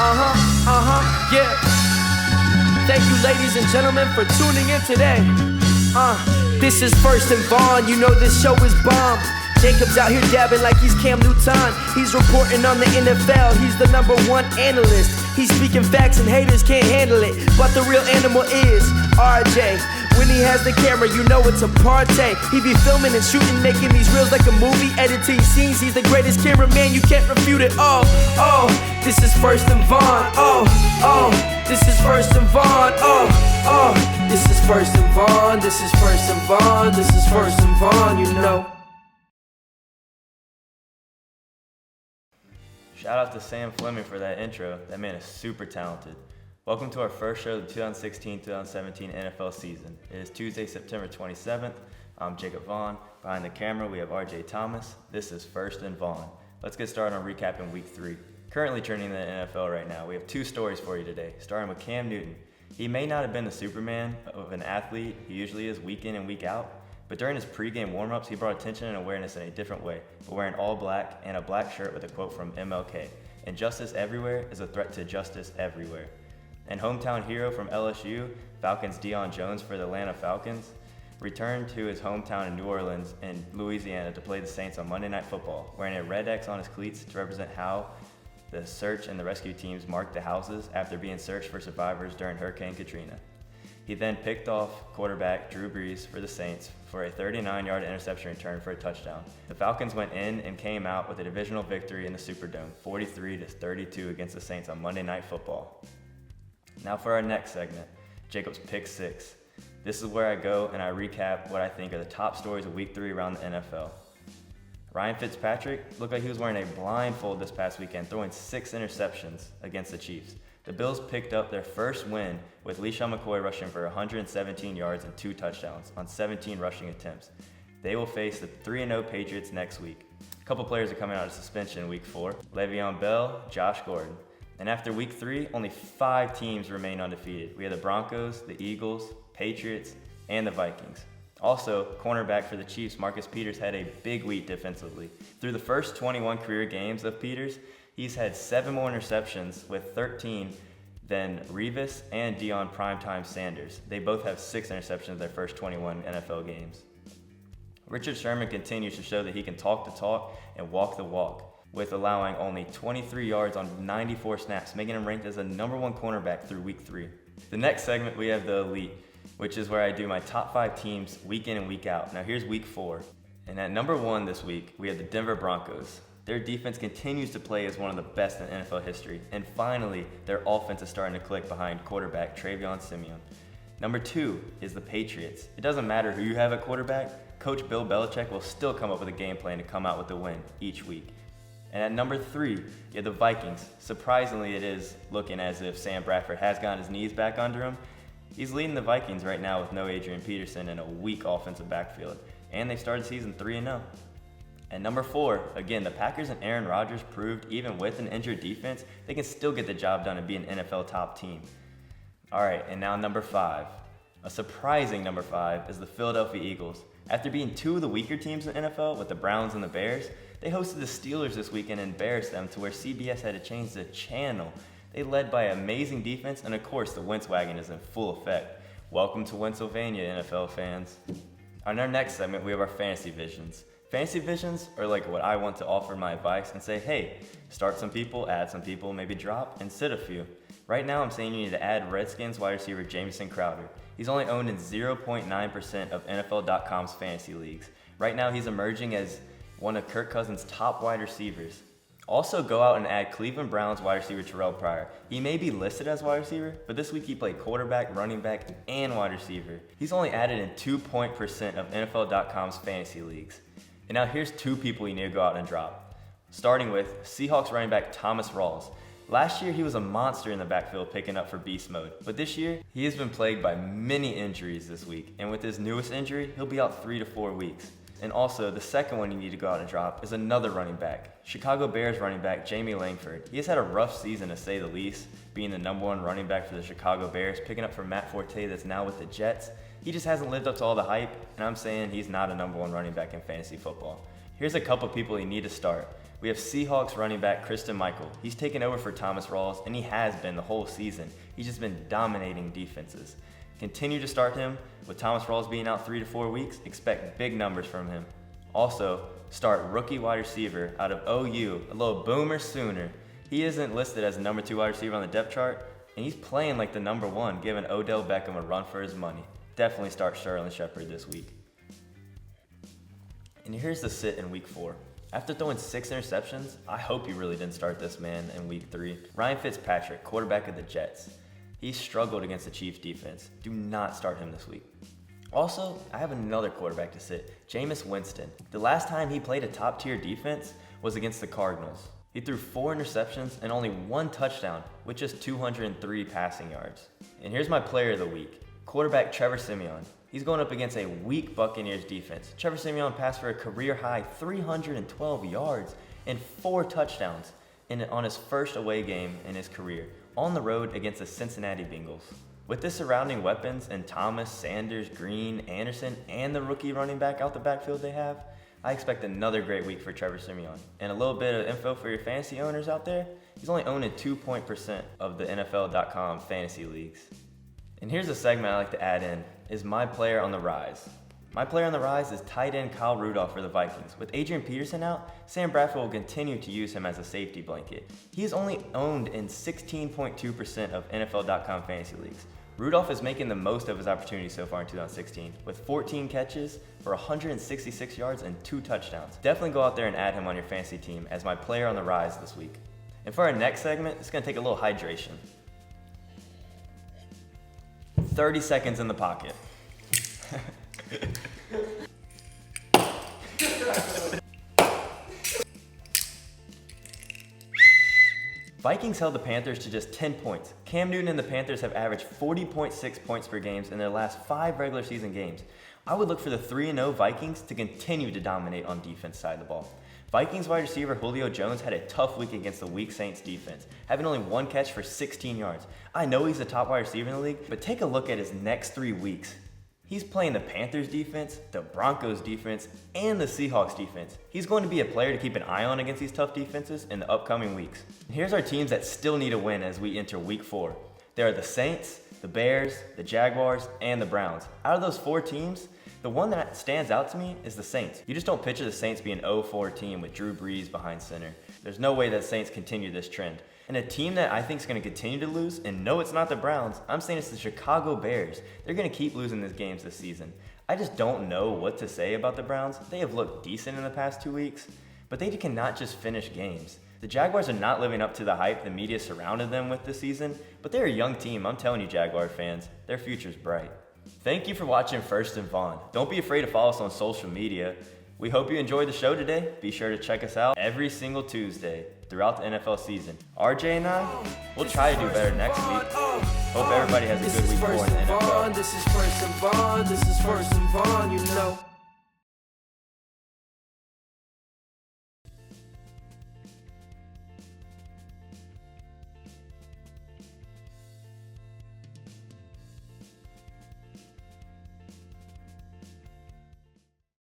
Yeah. Thank you, ladies and gentlemen, for tuning in today. This is First and Vaughan. You know this show is bomb. Jakob's out here dabbing like he's Cam Newton. He's reporting on the NFL. He's the #1 analyst. He's speaking facts and haters can't handle it. But the real animal is RJ. When he has the camera, you know it's a party. He be filming and shooting, making these reels like a movie, editing scenes. He's the greatest cameraman, you can't refute it. Oh, this is First and Vaughan. This is First and Vaughan. This is First and Vaughan. This is First and Vaughan. This is First and Vaughan, you know. Shout out to Sam Fleming for that intro. That man is super talented. Welcome to our first show of the 2016-2017 NFL season. It is Tuesday, September 27th. I'm Jakob Vaughan. Behind the camera, we have RJ Thomas. This is First and Vaughan. Let's get started on recapping Week 3. Currently trending in the NFL right now, we have 2 stories for you today, starting with Cam Newton. He may not have been the Superman of an athlete he usually is week in and week out, but during his pregame warm-ups, he brought attention and awareness in a different way, by wearing all black and a black shirt with a quote from MLK. Injustice everywhere is a threat to justice everywhere. And hometown hero from LSU, Falcons Deion Jones for the Atlanta Falcons, returned to his hometown in New Orleans and Louisiana to play the Saints on Monday Night Football, wearing a red X on his cleats to represent how the search and the rescue teams marked the houses after being searched for survivors during Hurricane Katrina. He then picked off quarterback Drew Brees for the Saints for a 39-yard interception return for a touchdown. The Falcons went in and came out with a divisional victory in the Superdome, 43-32 against the Saints on Monday Night Football. Now for our next segment, Jakob's Pick 6. This is where I go and I recap what I think are the top stories of Week 3 around the NFL. Ryan Fitzpatrick looked like he was wearing a blindfold this past weekend, throwing 6 interceptions against the Chiefs. The Bills picked up their first win with LeSean McCoy rushing for 117 yards and 2 touchdowns on 17 rushing attempts. They will face the 3-0 Patriots next week. A couple players are coming out of suspension in Week 4. Le'Veon Bell, Josh Gordon. And after Week 3, only 5 teams remain undefeated. We have the Broncos, the Eagles, Patriots, and the Vikings. Also, cornerback for the Chiefs, Marcus Peters, had a big week defensively. Through the first 21 career games of Peters, he's had 7 more interceptions with 13 than Revis and Deion Primetime Sanders. They both have 6 interceptions in their first 21 NFL games. Richard Sherman continues to show that he can talk the talk and walk the walk, with allowing only 23 yards on 94 snaps, making him ranked as the #1 cornerback through Week 3. The next segment, we have the Elite, which is where I do my top 5 teams week in and week out. Now here's Week 4. And at #1 this week, we have the Denver Broncos. Their defense continues to play as one of the best in NFL history. And finally, their offense is starting to click behind quarterback Travion Simeon. #2 is the Patriots. It doesn't matter who you have at quarterback, Coach Bill Belichick will still come up with a game plan to come out with the win each week. And at #3, you have the Vikings. Surprisingly, it is looking as if Sam Bradford has gotten his knees back under him. He's leading the Vikings right now with no Adrian Peterson and a weak offensive backfield. And they started the season 3-0. At #4, again, the Packers and Aaron Rodgers proved even with an injured defense, they can still get the job done and be an NFL top team. All right, and now #5. A surprising #5 is the Philadelphia Eagles. After being 2 of the weaker teams in the NFL with the Browns and the Bears, they hosted the Steelers this weekend and embarrassed them to where CBS had to change the channel. They led by amazing defense, and of course, the Wentz wagon is in full effect. Welcome to Pennsylvania, NFL fans. On our next segment, we have our fantasy visions. Fantasy visions are like what I want to offer my advice and say, hey, start some people, add some people, maybe drop and sit a few. Right now, I'm saying you need to add Redskins wide receiver Jamison Crowder. He's only owned in 0.9% of NFL.com's fantasy leagues. Right now, he's emerging as one of Kirk Cousins' top wide receivers. Also, go out and add Cleveland Browns wide receiver Terrell Pryor. He may be listed as wide receiver, but this week he played quarterback, running back, and wide receiver. He's only added in 2% of NFL.com's fantasy leagues. And now here's 2 people you need to go out and drop. Starting with Seahawks running back Thomas Rawls. Last year, he was a monster in the backfield picking up for beast mode. But this year, he has been plagued by many injuries this week. And with his newest injury, he'll be out 3 to 4 weeks. And also, the second one you need to go out and drop is another running back. Chicago Bears running back Jamie Langford. He has had a rough season to say the least, being the #1 running back for the Chicago Bears, picking up for Matt Forte that's now with the Jets. He just hasn't lived up to all the hype, and I'm saying he's not a #1 running back in fantasy football. Here's a couple people you need to start. We have Seahawks running back Christine Michael. He's taken over for Thomas Rawls, and he has been the whole season. He's just been dominating defenses. Continue to start him. With Thomas Rawls being out 3 to 4 weeks, expect big numbers from him. Also, start rookie wide receiver out of OU, a little boomer Sooner. He isn't listed as the number 2 wide receiver on the depth chart, and he's playing like the number 1, giving Odell Beckham a run for his money. Definitely start Sterling Shepard this week. And here's the sit in week 4. After throwing 6 interceptions, I hope you really didn't start this man in week 3. Ryan Fitzpatrick, quarterback of the Jets. He struggled against the Chiefs defense. Do not start him this week. Also, I have another quarterback to sit, Jameis Winston. The last time he played a top-tier defense was against the Cardinals. He threw 4 interceptions and only 1 touchdown with just 203 passing yards. And here's my player of the week, quarterback Trevor Siemian. He's going up against a weak Buccaneers defense. Trevor Siemian passed for a career-high 312 yards and 4 touchdowns on his first away game in his career, on the road against the Cincinnati Bengals. With the surrounding weapons and Thomas, Sanders, Green, Anderson, and the rookie running back out the backfield they have, I expect another great week for Trevor Siemian. And a little bit of info for your fantasy owners out there, he's only owned in 2% of the NFL.com fantasy leagues. And here's a segment I like to add in, is my player on the rise. My player on the rise is tight end Kyle Rudolph for the Vikings. With Adrian Peterson out, Sam Bradford will continue to use him as a safety blanket. He is only owned in 16.2% of NFL.com fantasy leagues. Rudolph is making the most of his opportunities so far in 2016, with 14 catches for 166 yards and 2 touchdowns. Definitely go out there and add him on your fantasy team as my player on the rise this week. And for our next segment, it's going to take a little hydration. 30 seconds in the pocket. Vikings held the Panthers to just 10 points. Cam Newton and the Panthers have averaged 40.6 points per game in their last 5 regular season games. I would look for the 3-0 Vikings to continue to dominate on defense side of the ball. Vikings wide receiver Julio Jones had a tough week against the weak Saints defense, having only 1 catch for 16 yards. I know he's the top wide receiver in the league, but take a look at his next 3 weeks. He's playing the Panthers defense, the Broncos defense, and the Seahawks defense. He's going to be a player to keep an eye on against these tough defenses in the upcoming weeks. Here's our teams that still need a win as we enter week 4. There are the Saints, the Bears, the Jaguars, and the Browns. Out of those 4 teams, the one that stands out to me is the Saints. You just don't picture the Saints being an 0-4 team with Drew Brees behind center. There's no way that Saints continue this trend. And a team that I think is going to continue to lose, and no, it's not the Browns, I'm saying it's the Chicago Bears. They're going to keep losing these games this season. I just don't know what to say about the Browns. They have looked decent in the past 2 weeks, but they cannot just finish games. The Jaguars are not living up to the hype the media surrounded them with this season, but they're a young team. I'm telling you, Jaguar fans, their future's bright. Thank you for watching First and Vaughan. Don't be afraid to follow us on social media. We hope you enjoyed the show today. Be sure to check us out every single Tuesday throughout the NFL season. RJ and I, we'll try to do better next week. Hope everybody has a good week 4 in the NFL. This is First and Vaughan. This is First and Vaughan, you know.